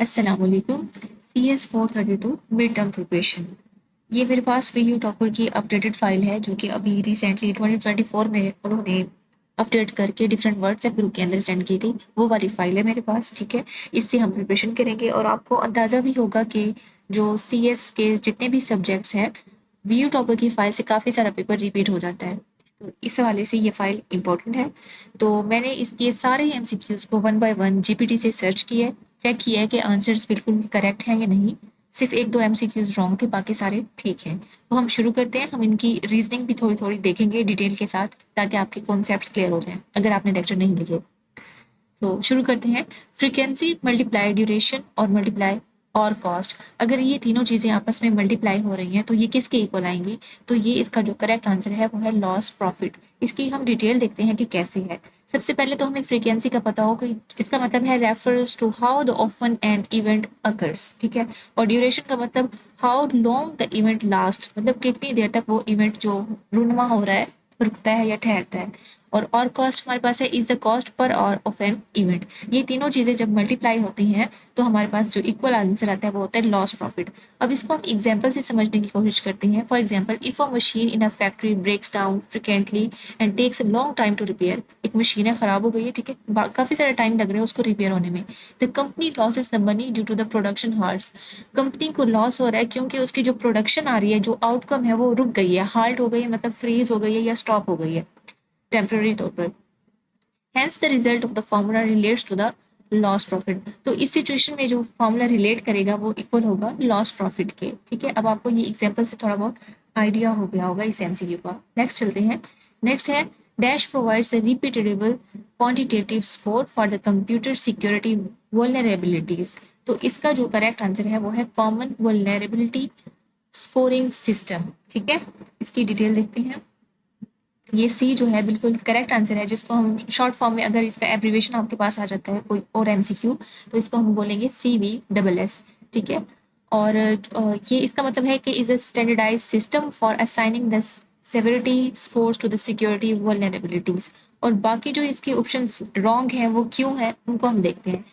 अस्सलामुअलैकुम। CS 432 mid term preparation. ये मेरे पास वीयू टॉपर की अपडेटेड फाइल है जो कि अभी रिसेंटली 2024 में उन्होंने अपडेट करके डिफरेंट व्हाट्सएप ग्रुप के अंदर सेंड की थी। वो वाली फाइल है मेरे पास, ठीक है। इससे हम प्रिपरेशन करेंगे और आपको अंदाज़ा भी होगा कि जो CS के जितने भी सब्जेक्ट्स हैं, वीयू टॉपर की फाइल से काफ़ी सारा पेपर रिपीट हो जाता है। तो इस हवाले से ये फाइल इम्पोर्टेंट है। तो मैंने इसके सारे MCQs को 1 बाय 1 GPT से सर्च किया है, चेक किया है कि आंसर्स बिल्कुल करेक्ट हैं या नहीं। सिर्फ 1-2 MCQs रॉन्ग थे, बाकी सारे ठीक हैं। तो हम शुरू करते हैं। हम इनकी रीजनिंग भी थोड़ी-थोड़ी देखेंगे डिटेल के साथ, ताकि आपके कॉन्सेप्ट्स क्लियर हो जाएँ, अगर आपने लेक्चर नहीं लिए। तो शुरू करते हैं। फ्रीक्वेंसी मल्टीप्लाई ड्यूरेशन और मल्टीप्लाई और कॉस्ट, अगर ये तीनों चीज़ें आपस में मल्टीप्लाई हो रही हैं तो ये किसके इक्वल आएंगी? तो ये इसका जो करेक्ट आंसर है वो है लॉस प्रॉफिट। इसकी हम डिटेल देखते हैं कि कैसे है। सबसे पहले तो हमें फ्रीक्वेंसी का पता हो कि इसका मतलब है refers to how the often an event occurs, ठीक है। और ड्यूरेशन का मतलब how long the event last, मतलब कितनी देर तक वो इवेंट जो रूनुमा हो रहा है रुकता है या ठहरता है। और कॉस्ट हमारे पास है is the cost per hour of an event. ये तीनों चीज़ें जब मल्टीप्लाई होती हैं तो हमारे पास जो इक्वल आंसर आता है वो होता है लॉस प्रॉफिट। अब इसको हम एग्जाम्पल से समझने की कोशिश करते हैं। For example, if a machine in a factory breaks down frequently and takes a long time to repair, एक मशीन है ख़राब हो गई है, ठीक है, काफ़ी सारा टाइम लग रहा है उसको रिपेयर होने में। The company losses the money due to the production halts, company को लॉस हो रहा है क्योंकि उसकी जो प्रोडक्शन आ रही है, जो आउटकम है वो रुक गई है, हाल्ट हो गई है, मतलब फ्रीज हो गई है या स्टॉप हो गई है टेम्पररी तौर पर। Hence the result of the formula relates to the loss profit. तो इस सिचुएशन में जो फॉर्मूला रिलेट करेगा वो इक्वल होगा लॉस प्रॉफिट के, ठीक है। अब आपको ये एग्जांपल से थोड़ा बहुत आइडिया हो गया होगा इस MCQ का। नेक्स्ट चलते हैं। नेक्स्ट है dash provides a repeatable quantitative score for the computer security vulnerabilities. तो इसका जो करेक्ट आंसर है वो है कॉमन वल्नरेबिलिटी स्कोरिंग सिस्टम, ठीक है। इसकी डिटेल देखते हैं। ये सी जो है बिल्कुल करेक्ट आंसर है, जिसको हम शॉर्ट फॉर्म में, अगर इसका एब्रीवेशन आपके पास आ जाता है कोई और MCQ, तो इसको हम बोलेंगे CVSS, ठीक है। और ये इसका मतलब है कि is a standardise system for assigning the severity scores to the security vulnerabilities. और बाकी जो इसके ऑप्शंस रॉन्ग हैं वो क्यों हैं उनको हम देखते हैं।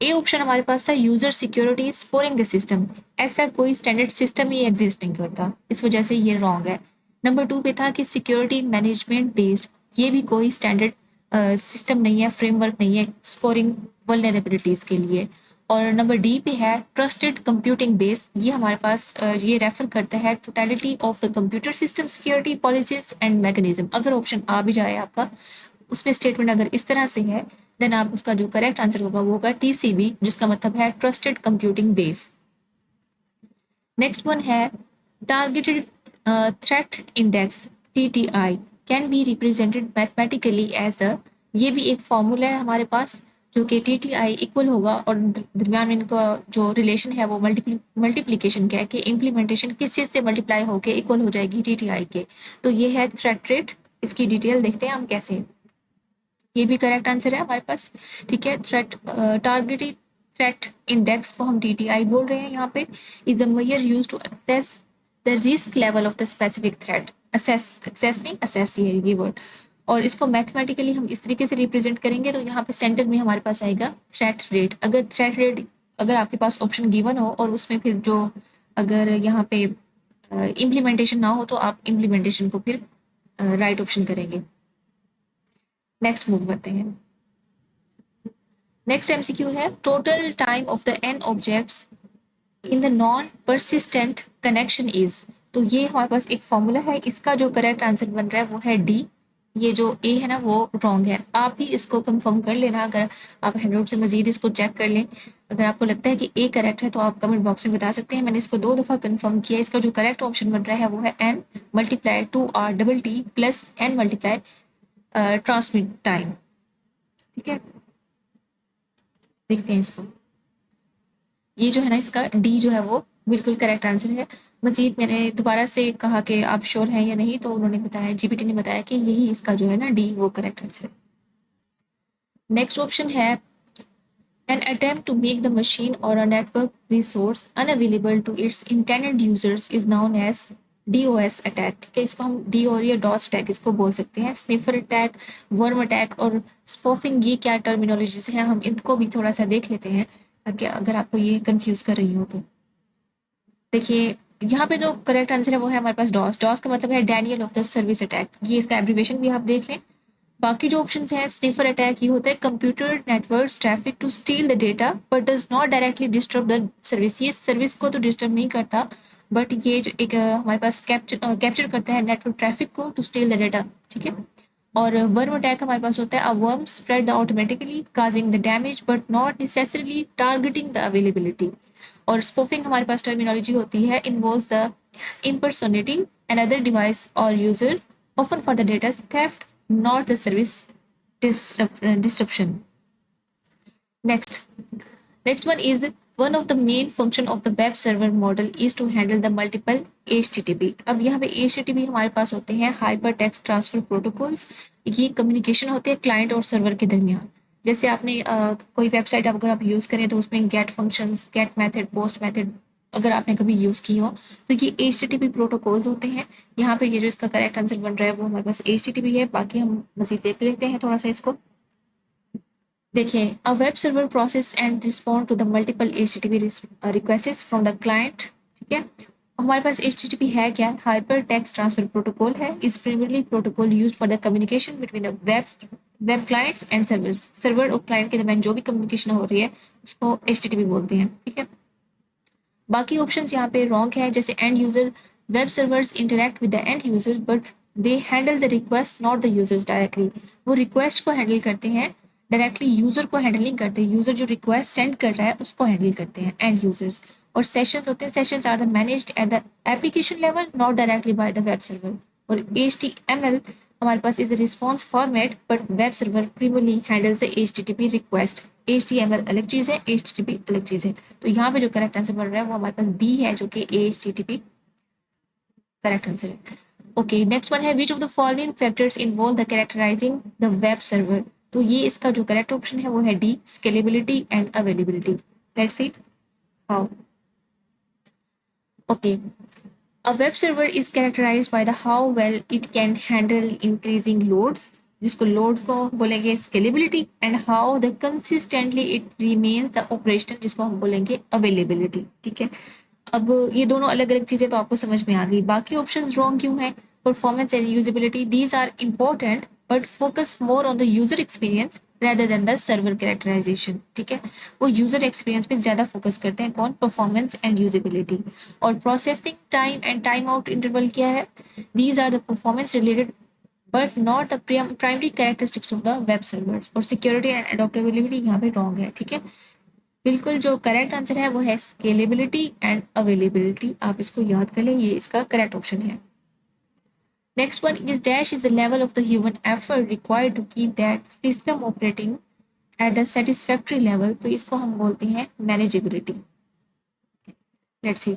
ए ऑप्शन हमारे पास था user security scoring the system, ऐसा कोई स्टैंडर्ड सिस्टम ही एग्जिस्ट नहीं करता, इस वजह से ये रॉन्ग है। नंबर 2 पे था कि सिक्योरिटी मैनेजमेंट बेस्ड, ये भी कोई स्टैंडर्ड सिस्टम नहीं है, फ्रेमवर्क नहीं है स्कोरिंग वल्नरेबिलिटीज के लिए। और नंबर डी पे है ट्रस्टेड कंप्यूटिंग बेस, ये हमारे पास ये रेफर करता है totality of the computer system security policies and mechanism. अगर ऑप्शन आ भी जाए आपका, उसमें स्टेटमेंट अगर इस तरह से है, देन आप उसका जो करेक्ट आंसर होगा वो होगा TCB, जिसका मतलब है trusted computing base. Next one है targeted threat index TTI can be represented mathematically as a, ये भी एक फॉर्मूला है हमारे पास जो कि TTI इक्वल होगा, और दरमियान में इनका जो रिलेशन है वो मल्टीप्लीकेशन का है कि इम्प्लीमेंटेशन किस चीज़ से मल्टीप्लाई होके इक्वल हो जाएगी TTI के। तो ये है थ्रेट रेट। इसकी डिटेल देखते हैं हम कैसे। ये भी करेक्ट आंसर है हमारे पास, ठीक है। थ्रेट टारगेटेड थ्रेट इंडेक्स को हम TTI बोल रहे हैं यहाँ पे। Is the major use to assess the risk level of the specific threat. Assess नहीं, असेस ही है ये वर्ड। और इसको मैथमेटिकली हम इस तरीके से रिप्रेजेंट करेंगे, तो यहाँ पे सेंटर में हमारे पास आएगा थ्रेट रेट। अगर थ्रेट रेट, अगर आपके पास ऑप्शन गिवन हो और उसमें फिर जो, अगर यहाँ पे इम्प्लीमेंटेशन ना हो तो आप इम्प्लीमेंटेशन को फिर राइट ऑप्शन करेंगे। नेक्स्ट मूव करते हैं। नेक्स्ट MCQ है total time of the n objects in the non persistent connection is. तो ये हमारे पास एक फॉर्मूला है, इसका जो करेक्ट आंसर बन रहा है वो है डी। ये जो ए है ना वो रॉन्ग है। आप भी इसको कंफर्म कर लेना, अगर आप हैंडआउट से मजीद इसको चेक कर लें। अगर आपको लगता है कि ए करेक्ट है तो आप कमेंट बॉक्स में बता सकते हैं। मैंने इसको 2 दफ़ा कंफर्म किया। इसका जो करेक्ट ऑप्शन बन रहा है वो है n multiply 2RT plus n multiply transmit time, ठीक है। देखते हैं इसको। ये जो है ना इसका डी जो है वो बिल्कुल करेक्ट आंसर है। मजीद मैंने दोबारा से कहा कि आप श्योर हैं या नहीं, तो उन्होंने बताया, GPT ने बताया कि यही इसका जो है ना डी वो करेक्ट आंसर है। नेक्स्ट ऑप्शन है an attempt to make the machine or a network resource unavailable to its intended users is known as DOS attack, ठीक है। इसको हम डी और या डॉस अटैक इसको बोल सकते हैं। स्निफर अटैक, वर्म अटैक और स्पॉफिंग, ये क्या टर्मिनोलॉजीज हैं, हम इनको भी थोड़ा सा देख लेते हैं अगर आपको ये कंफ्यूज कर रही हो तो। देखिए यहाँ पे जो करेक्ट आंसर है वो है हमारे पास डॉस। डॉस का मतलब है Daniel of the service attack, ये इसका एब्रीविएशन भी आप देख लें। बाकी जो ऑप्शंस हैं, स्निफर अटैक ये होता है computer networks traffic to steal the data but does not directly disturb the service, ये सर्विस को तो डिस्टर्ब नहीं करता बट ये जो एक हमारे पास कैप्चर करता है नेटवर्क ट्रैफिक को टू स्टील द डेटा, ठीक है। और वर्म अटैक हमारे पास होता है a worm spread the automatically causing the damage but not necessarily targeting the availability. और स्पूफिंग हमारे पास टर्मिनोलॉजी होती है involves the impersonating another device or user often for the data theft not the service disruption. Next one is one of the main function of the web server model is to handle the multiple HTTP। अब यहाँ पे HTTP हमारे पास होते हैं hyper text transfer protocols. ये communication होते हैं client और सर्वर के दरमियान। जैसे आपने कोई वेबसाइट अगर आप यूज़ करें तो उसमें get functions, get method, post method अगर आपने कभी यूज़ की हो तो ये HTTP प्रोटोकॉल्स होते हैं। यहाँ पे ये जो इसका करेक्ट आंसर बन रहा है वो हमारे पास HTTP है। बाकी हम मजीद देख लेते हैं थोड़ा सा इसको। देखिए a web server process and respond to the multiple HTTP requests from the client, ठीक है। हमारे पास HTTP है क्या, हाइपर टेक्स्ट ट्रांसफर प्रोटोकॉल है। Is primarily protocol used for the communication between the web clients and servers. Server और client के दरमियान जो भी कम्युनिकेशन हो रही है उसको HTTP बोलते हैं, ठीक है। बाकी ऑप्शंस यहाँ पे रॉन्ग है, जैसे and user. Web servers interact with the end users but they handle the request not the users directly. वो रिक्वेस्ट को हैंडल करते हैं, डायरेक्टली यूजर को हैंडल नहीं करते। यूजर जो रिक्वेस्ट सेंड कर रहा है उसको हैंडल करते हैं एंड यूजर्स। और सेशंस होते हैं, sessions are the managed at the application level not directly by the web server. और HTML हमारे पास is a response format but web server primarily handles the HTTP request. HTML अलग चीज़ है, HTTP अलग चीज़ है। तो यहाँ पे जो करेक्ट आंसर बन रहा है वो हमारे पास बी है, जो कि HTTP करेक्ट आंसर है। ओके नेक्स्ट वन है विच of the following factors involve the characterising the web server. तो ये इसका जो करेक्ट ऑप्शन है वो है D, scalability and availability. Let's see how. Okay A web server is characterized by the how well it can handle increasing loads, जिसको loads को बोलेंगे scalability, and how the consistently it remains the operational, जिसको हम बोलेंगे availability, ठीक है। अब ये दोनों अलग अलग चीजें तो आपको समझ में आ गई। बाकी ऑप्शंस रॉन्ग क्यों हैं? Performance and usability these are important but focus more on the user experience rather than the server characterization, ठीक है। वो यूजर एक्सपीरियंस पे ज्यादा फोकस करते हैं, कौन? Performance and usability. और processing time and time out interval क्या है? These are the performance related but not the primary characteristics of the web servers. और सिक्योरिटी एंड अडोप्टेबिलिटी यहाँ पे रॉन्ग है, ठीक है। बिल्कुल जो करेक्ट आंसर है वो है स्केलेबिलिटी एंड अवेलेबिलिटी। आप इसको याद कर लें, ये इसका करेक्ट ऑप्शन है। Next one is dash is the level of the human effort required to keep that system operating at a satisfactory level। तो इसको हम बोलते हैं मैनेजेबिलिटी। लेट्स सी,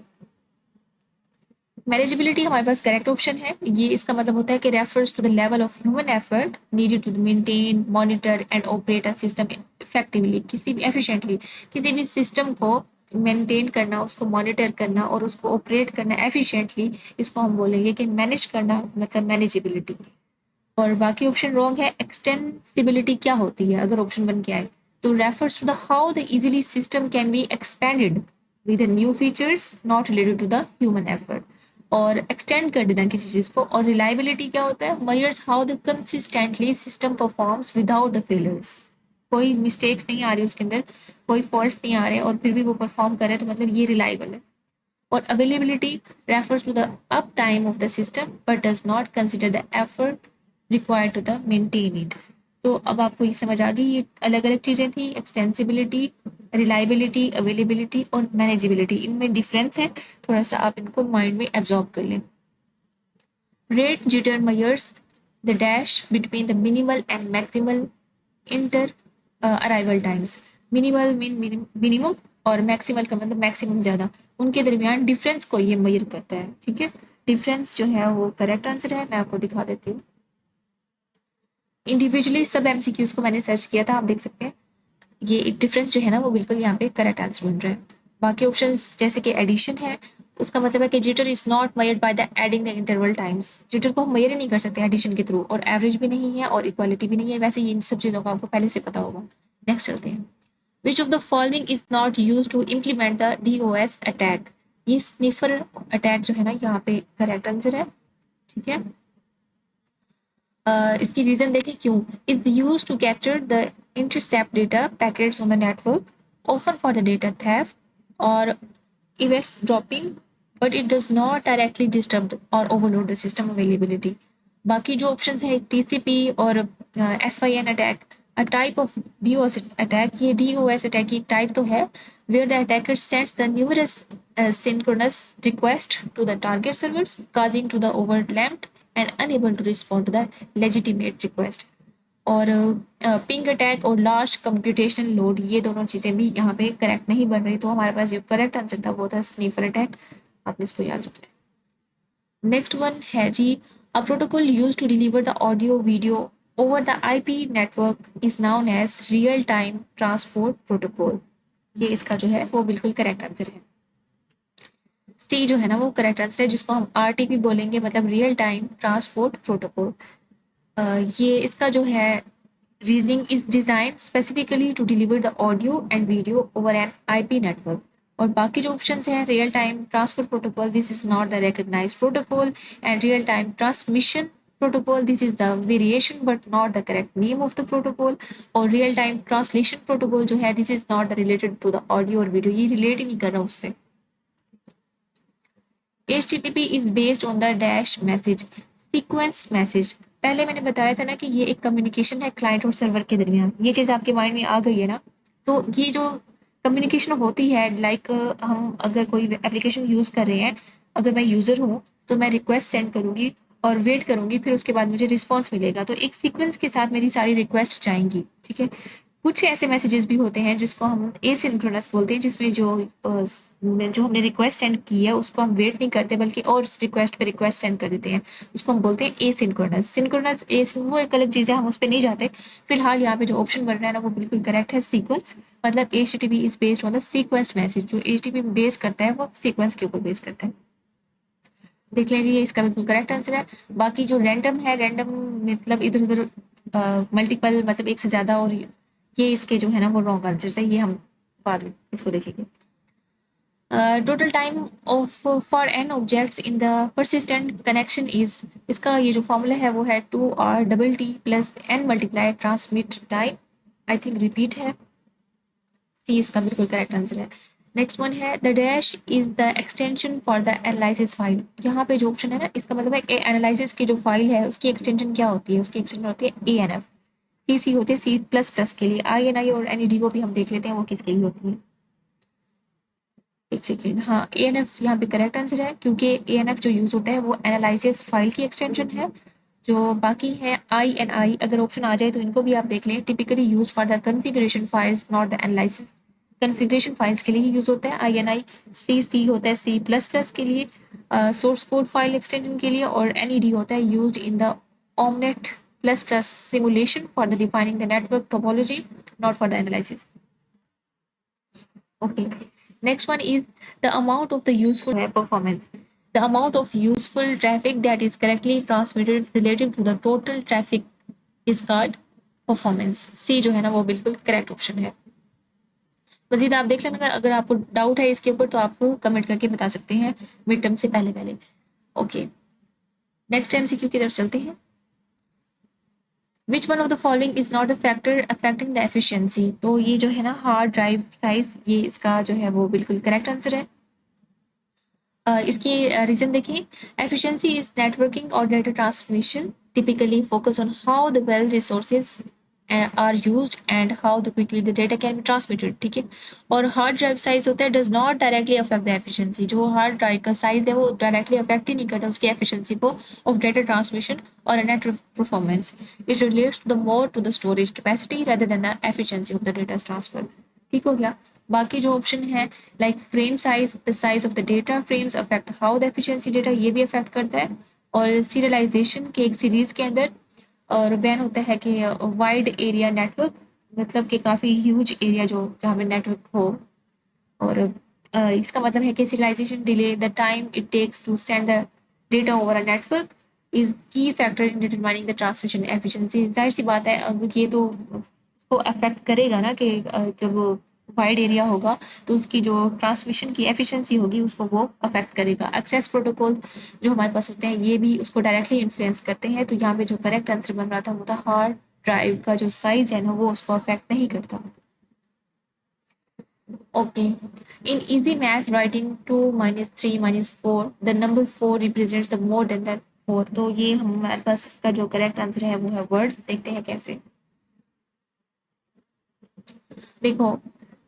मैनेजेबिलिटी हमारे पास करेक्ट ऑप्शन है। ये इसका मतलब होता है कि refers to the level of human effort needed to maintain, monitor and operate a system effectively. किसी भी एफिशिएंटली किसी भी सिस्टम को मेंटेन करना, उसको मॉनिटर करना और उसको ऑपरेट करना एफिशिएंटली, इसको हम बोलेंगे कि मैनेज करना, मतलब मैनेजेबिलिटी। और बाकी ऑप्शन रॉन्ग है। एक्सटेंसिबिलिटी क्या होती है अगर ऑप्शन बन के आए तो refers to the how the easily system can be expanded with new features not related to the human effort. और एक्सटेंड कर देना किसी चीज को। और रिलायबिलिटी क्या होता है? Measures how the consistently system performs without the failures. कोई मिस्टेक्स नहीं आ रही उसके अंदर, कोई फॉल्ट्स नहीं आ रहे और फिर भी वो परफॉर्म कर रहे हैं, तो मतलब ये रिलायबल है। और availability refers to the uptime of the system but does not consider the effort required to the maintain it. तो अब आपको ये समझ आ गई, ये अलग अलग चीजें थी। एक्सटेंसिबिलिटी, रिलायबिलिटी, अवेलेबिलिटी और मैनेजेबिलिटी, इनमें डिफरेंस है, थोड़ा सा आप इनको माइंड में एब्जॉर्ब कर लें। Rate jitter measures the dash between the minimal and maximal inter arrival times. Minimal mean minimum और मैक्सिमल का मतलब मैक्सिमम ज्यादा, उनके दरमियान डिफरेंस को ये मेजर करता है, ठीक है। डिफरेंस जो है वो करेक्ट आंसर है, मैं आपको दिखा देती हूँ। इंडिविजुअली सब MCQs को मैंने सर्च किया था, आप देख सकते हैं ये एक डिफरेंस जो है ना वो बिल्कुल यहाँ पे करेक्ट आंसर बन रहा है। बाकी ऑप्शंस जैसे कि एडिशन है, उसका मतलब है कि jitter is not measured by the adding the interval times. Jitter को हम मेजर ही नहीं कर सकते एडिशन के थ्रू, और एवरेज भी नहीं है और इक्वालिटी भी नहीं है। वैसे ये इन सब चीज़ों का आपको पहले से पता होगा। नेक्स्ट चलते हैं। Which of the following is not use to implement the DOS attack. ये स्निफर अटैक जो है ना यहाँ पे करेक्ट आंसर है, ठीक है। इसकी रीजन देखिए क्यों। Is use to capture the intercept data packets on the network, often for the data theft और eavesdropping, but it does not directly disturb or overload the system availability. बाकी जो options है TCP और SYN attack, a type of DOS attack, ये DOS attack की एक type तो है where the attacker sends the numerous synchronous request to the target servers, causing to the overwhelmed and unable to respond to the legitimate request. और ping attack और large computational load, ये दोनों चीज़ें भी यहाँ पे करेक्ट नहीं बन रही, तो हमारे पास जो करेक्ट आंसर था वो था स्नीफर अटैक। आपने इसको याद रखना है। नेक्स्ट वन है जी, a protocol use to deliver the audio video over the IP network is known as real time transport protocol. ये इसका जो है वो बिल्कुल करेक्ट आंसर है। सी जो है ना वो करेक्ट आंसर है, जिसको हम RTP बोलेंगे, मतलब रियल टाइम ट्रांसपोर्ट प्रोटोकॉल। ये इसका जो है reasoning is designed specifically to deliver the audio and video over an IP network. और बाकी जो ऑप्शंस हैं, real time transfer protocol, this is not the recognized protocol, and real time transmission protocol, this is the variation but not the correct name of the protocol. और real time translation protocol जो है, this is not related to the audio और video, ये relate ही नहीं कर रहा उससे। HTTP is based on the dash message sequence message. पहले मैंने बताया था ना कि ये एक कम्युनिकेशन है क्लाइंट और सर्वर के दरमियान, ये चीज़ आपके माइंड में आ गई है ना। तो ये जो कम्युनिकेशन होती है, लाइक हम अगर कोई एप्लीकेशन यूज़ कर रहे हैं, अगर मैं यूज़र हूँ तो मैं रिक्वेस्ट सेंड करूँगी और वेट करूँगी, फिर उसके बाद मुझे रिस्पॉन्स मिलेगा, तो एक सीक्वेंस के साथ मेरी सारी रिक्वेस्ट जाएंगी, ठीक है। कुछ ऐसे मैसेजेस भी होते हैं जिसको हम एसिंक्रोनस बोलते हैं, जिसमें जो हमने रिक्वेस्ट सेंड की है उसको हम वेट नहीं करते, बल्कि और रिक्वेस्ट पे रिक्वेस्ट सेंड कर देते हैं, उसको हम बोलते हैं एसिंक्रोनस। सिंक्रोनस वो एक अलग चीज़ है, हम उस पर नहीं जाते। फिलहाल यहाँ पे जो ऑप्शन बन रहा है ना वो बिल्कुल करेक्ट है, सीक्वेंस। मतलब HTTP is based on the sequence message, जो HTTP बेस करता है वो सीक्वेंस के ऊपर बेस करता है। देख लीजिए, इसका बिल्कुल करेक्ट आंसर है। बाकी जो रैंडम है, रैंडम मतलब इधर उधर मल्टीपल, मतलब एक से ज़्यादा, और ये इसके जो है ना वो रॉन्ग आंसर है, ये हम बाद में इसको देखेंगे। Total time of for an objects in the persistent connection is, इसका ये जो फॉर्मूला है वो है 2RT plus n multiply transmit time, I think repeat है। सी इसका बिल्कुल करेक्ट आंसर है। नेक्स्ट वन है the dash is the extension for the analysis file. यहाँ पे जो ऑप्शन है ना, इसका मतलब है एनालिसिस की जो फाइल है उसकी एक्सटेंशन क्या होती है, उसकी एक्सटेंशन होती है ANF। CC होती है C++ के लिए, INI और NED को भी हम देख लेते हैं वो किसके लिए होती है। एक सेकेंड, हाँ ANF यहाँ पे करेक्ट आंसर है, क्योंकि ANF जो यूज होता है वो एनालिसिस फाइल की एक्सटेंशन है। जो बाकी है INI, अगर ऑप्शन आ जाए तो इनको भी आप देख लें, typically use for the configuration files not the analysis. Configuration files के लिए ही यूज होता है INI। CC होता है C++ के लिए, सोर्स कोड फाइल एक्सटेंशन के लिए, और NED होता है used in the OMNET plus plus simulation for the defining the network topology, not for the analysis. Okay. Next one is the amount of the useful performance. The amount of useful traffic that is correctly transmitted relative to the total traffic is called performance. C जो है ना वो बिल्कुल correct option है। मजीद आप देख लेना, अगर आपको डाउट है इसके ऊपर तो आप कमेंट करके बता सकते हैं मिड टर्म से पहले पहले। ओके, नेक्स्ट MCQ की तरफ चलते हैं। Which one of the following is not the factor affecting the efficiency. तो ये जो है ना हार्ड ड्राइव साइज, ये इसका जो है वो बिल्कुल करेक्ट आंसर है। इसकी रीजन देखिए, एफिशिएंसी इज नेटवर्किंग और data transmission typically focus on how the well resources are used and how the quickly the data can be transmitted, ठीक है। और हार्ड ड्राइव साइज होता है does not directly affect the efficiency. जो hard drive का size है वो directly affect ही नहीं करता उसकी एफिशिएंसी को ऑफ डेटा ट्रांसमिशन और network performance. It relates to the more to the storage capacity rather than the efficiency of the data transfer, ठीक हो गया। बाकी जो ऑप्शन है like frame size, the size of the data frames affect how the efficiency data, ये भी affect करता है। और सीरियलाइजेशन के एक सीरीज के अंदर, और वैन होता है कि वाइड एरिया नेटवर्क, मतलब कि काफ़ी ह्यूज एरिया जो जहाँ पे नेटवर्क हो। और इसका मतलब है कि serialization delay, the time it takes to send the data over a network is key factor in determining the transmission efficiency. जाहिर सी बात है, ये तो को अफेक्ट करेगा ना कि जब वाइड एरिया होगा तो उसकी जो ट्रांसमिशन की एफिशिएंसी होगी उसको वो अफेक्ट करेगा। एक्सेस प्रोटोकॉल जो हमारे पास होते हैं ये भी उसको डायरेक्टली इन्फ्लुएंस करते हैं। तो यहाँ पे जो करेक्ट आंसर बन रहा था वो था हार्ड ड्राइव का जो साइज है ना वो उसको अफेक्ट नहीं करता। Okay. In easy math, writing 2 minus 3 minus 4, the number 4 represents the more than that 4. तो ये हमारे पास इसका जो करेक्ट आंसर है वो है वर्ड्स। देखते हैं कैसे। देखो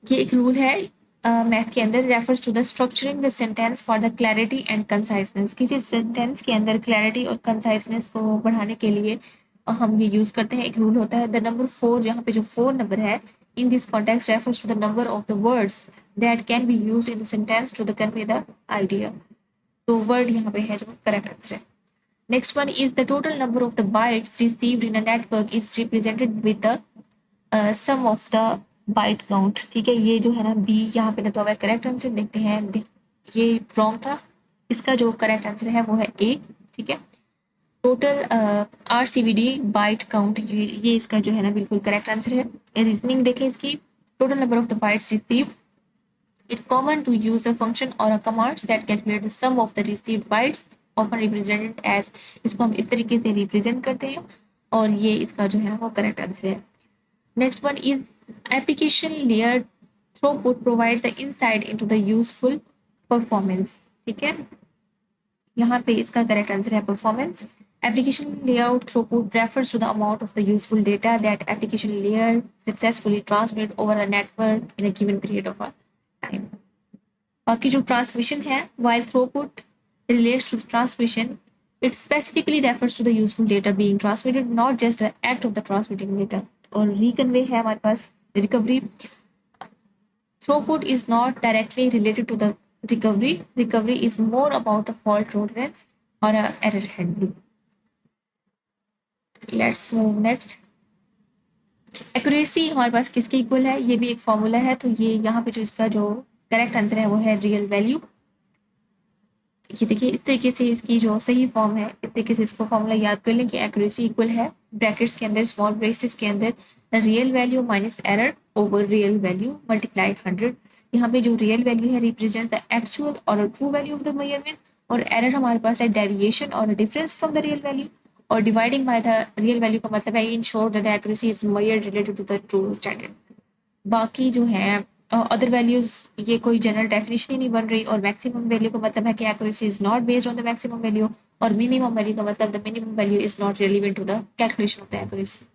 ये एक रूल है मैथ के अंदर, refers to the structuring the sentence for the clarity and conciseness. किसी सेंटेंस के अंदर क्लैरिटी और कंसाइजनेस को बढ़ाने के लिए हम ये यूज करते हैं। एक रूल होता है द नंबर 4, यहाँ पे जो 4 नंबर है in this context refers to the number of the words that can be use in the sentence to the convey the idea. तो वर्ड यहाँ पे है जो करेक्ट आंसर है। Next one is the total number of the bytes received in a network is represented with the sum of the byte count. ठीक है, ये जो है ना बी यहाँ पे लगा हुआ है। करेक्ट आंसर देखते हैं, ये रॉन्ग था। इसका जो करेक्ट आंसर है वो है ए। ठीक है, टोटल RCVD बाइट काउंट, ये इसका जो है ना बिल्कुल करेक्ट आंसर है। रीजनिंग देखें इसकी, total number of the bytes received, it common to use a function और a commands that calculate the sum of the received bytes often represented as. इसको हम इस तरीके से रिप्रेजेंट करते हैं और ये इसका जो है ना वो करेक्ट आंसर है। Next one is application layer throughput provides the insight into the useful performance। ठीक है, यहाँ पे इसका करेक्ट आंसर है performance. Application layout throughput refers to the amount of the useful data that application layer successfully transmit over a network in a given period of time। बाकी जो transmission है, while throughput relates to the transmission, it specifically refers to the useful data being transmitted, not just the act of the transmitting data। और reconvey है हमारे पास recovery। Throughput is not directly related to the recovery. Recovery is more about the fault tolerance or error handling। Let's move next। Accuracy हमारे पास किसके equal है, ये भी एक formula है। तो ये यहाँ पे जो इसका जो करेक्ट आंसर है वो है रियल वैल्यू। ये देखिए इस तरीके से इसकी जो सही फॉर्म है, इस तरीके से इसको फॉर्मूला याद कर लें कि एक्यूरेसी इक्वल है ब्रैकेट्स के अंदर, स्मॉल ब्रेसेस के अंदर, real value minus error over real value multiply 100। यहाँ पे जो रियल वैल्यू है रिप्रेजेंट द एक्चुअल और true value of the measurement, और एरर हमारे पास है डेविएशन और difference from the real value, और dividing by the real value का मतलब है ensure that the accuracy is measured related to the true standard. बाकी जो है अदर वैल्यूज, ये कोई जनरल डेफिनेशन ही नहीं बन रही। और मैक्सिमम वैल्यू का मतलब है कि accuracy is not based on the maximum value, और मिनिमम वैल्यू का मतलब the minimum value is not relevant to the calculation of the accuracy.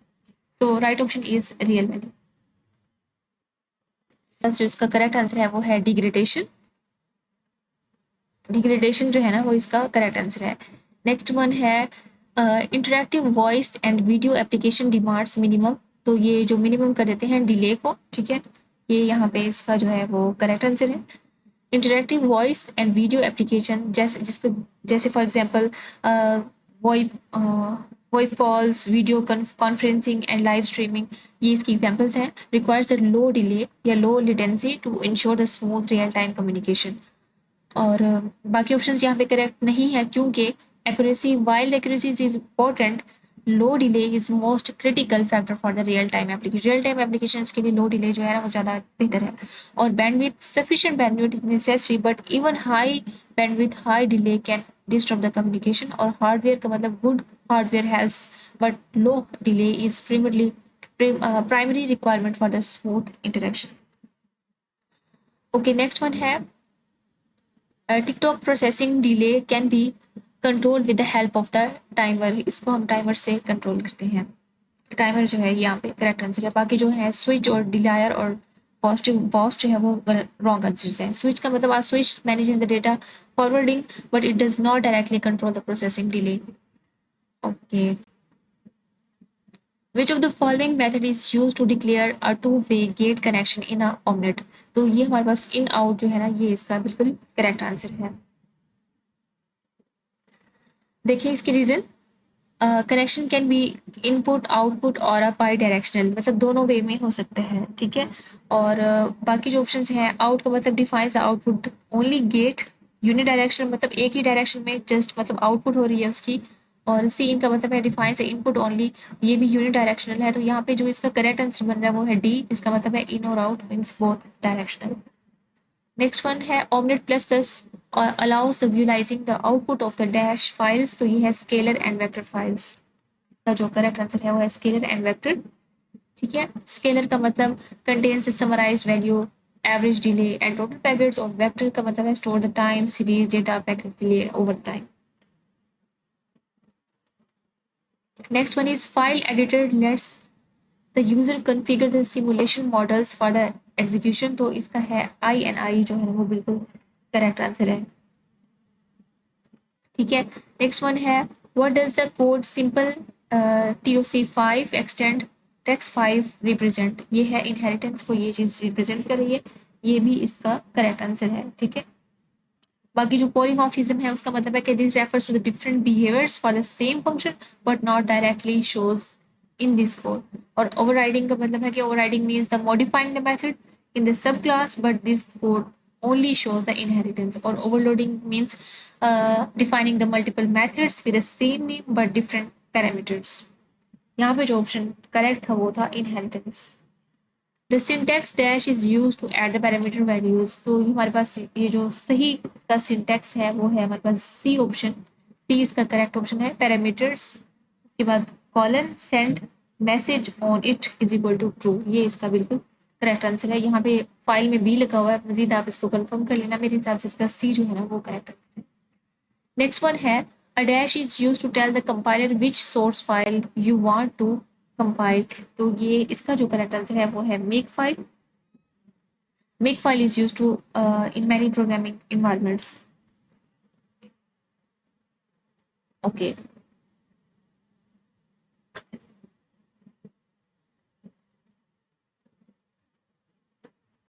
So right option is real value. जो इसका करेक्ट आंसर है वो है डिग्रेडेशन। डिग्रेडेशन जो है ना वो इसका करेक्ट आंसर है। नेक्स्ट वन है interactive voice and video application demands minimum. तो ये जो मिनिमम कर देते हैं डिले को। ठीक है, ये यहाँ पे इसका जो है वो करेक्ट आंसर है। Interactive voice and video application जैसे for example VoIP VoIP calls, video conferencing and live streaming, ये इसकी एग्जांपल्स हैं। रिक्वायर्स अ लो डिले या low latency to ensure the smooth real time communication. और बाकी options यहाँ पे करेक्ट नहीं है क्योंकि accuracy, wild accuracy is important, low delay is most critical factor for the real time application. Real time applications के लिए लो डिले जो है ना वो ज़्यादा बेहतर है। और bandwidth, sufficient bandwidth is necessary but even high bandwidth high delay can disturb the communication. और हार्डवेयर का मतलब good hardware helps but low delay is primary requirement for the smooth interaction. Okay, next one है ticktock processing delay can be control with the help of the timer. इसको हम timer से control करते हैं। Timer जो है यहाँ पे करेक्ट आंसर है। बाकी जो है स्विच और डिलायर और पॉजिटिव बॉस्ट जो है वो रॉन्ग आंसर्स हैं। स्विच का मतलब switch manages the data forwarding but it does not directly control the processing delay. Okay, Which of the following method is used to declare a two-way gate connection in a omnet? तो ये हमारे पास in out जो है ना ये इसका बिल्कुल correct answer है। देखिए इसकी reason, connection can be input output और अ बाई डायरेक्शनल, मतलब दोनों वे में हो सकते हैं। ठीक है, और बाकी जो ऑप्शंस हैं, आउट का मतलब defines the output only get, unidirectional मतलब एक ही डायरेक्शन में जस्ट मतलब आउटपुट हो रही है उसकी, और सी इनका मतलब है डिफाइंस इनपुट ओनली, ये भी यूनि डायरेक्शनल है, तो यहाँ पे जो इसका करेक्ट आंसर बन रहा है वो है डी, इसका मतलब है इन और out means both directional. Next one है omnet plus plus allows the visualizing the output of the dash files, तो ये है स्केलर एंड वेक्टर फाइल्स का जो करेक्ट आंसर है वो है स्केलर एंड वेक्टर। ठीक है, स्केलर का मतलब contains summarise value, average delay and total packets, और वेक्टर का मतलब है store the time series data packet delay over time. Next one is file editor lets the user configure the simulation models for the execution, तो इसका है I N आई जो है वो बिल्कुल करेक्ट आंसर है। ठीक है, नेक्स्ट वन है what does the code simple TOC5 extend text 5 represent, ये है इनहेरिटेंस को ये चीज रिप्रेजेंट कर रही है, ये भी इसका करेक्ट आंसर है। ठीक है, बाकी जो पॉलीमॉर्फिज्म है उसका मतलब है कि this refers to the different behaviours for the same function but not directly shows in this code, और ओवरराइडिंग का मतलब है कि overriding means the modifying the method in the subclass but this code only shows the inheritance, और overloading means defining the multiple methods with the same name but different parameters। यहाँ पे जो option correct था वो था inheritance। The syntax dash is used to add the parameter values, तो हमारे पास ये जो सही का syntax है वो है हमारे पास सी ऑप्शन, सी इसका करेक्ट ऑप्शन है। पैरामीटर्स उसके बाद colon send message on it is equal to true, ये इसका बिल्कुल करेक्ट आंसर है। यहाँ पे फाइल में बी लगा हुआ है, मजीद आप इसको कंफर्म कर लेना, मेरे हिसाब से इसका सी जो है ना वो करेक्ट आंसर है। नेक्स्ट वन है a dash is use to tell the compiler which source file you want to compile, तो ये इसका जो करेक्ट आंसर है वो है make file. Make file is use to in many programming environments. Okay,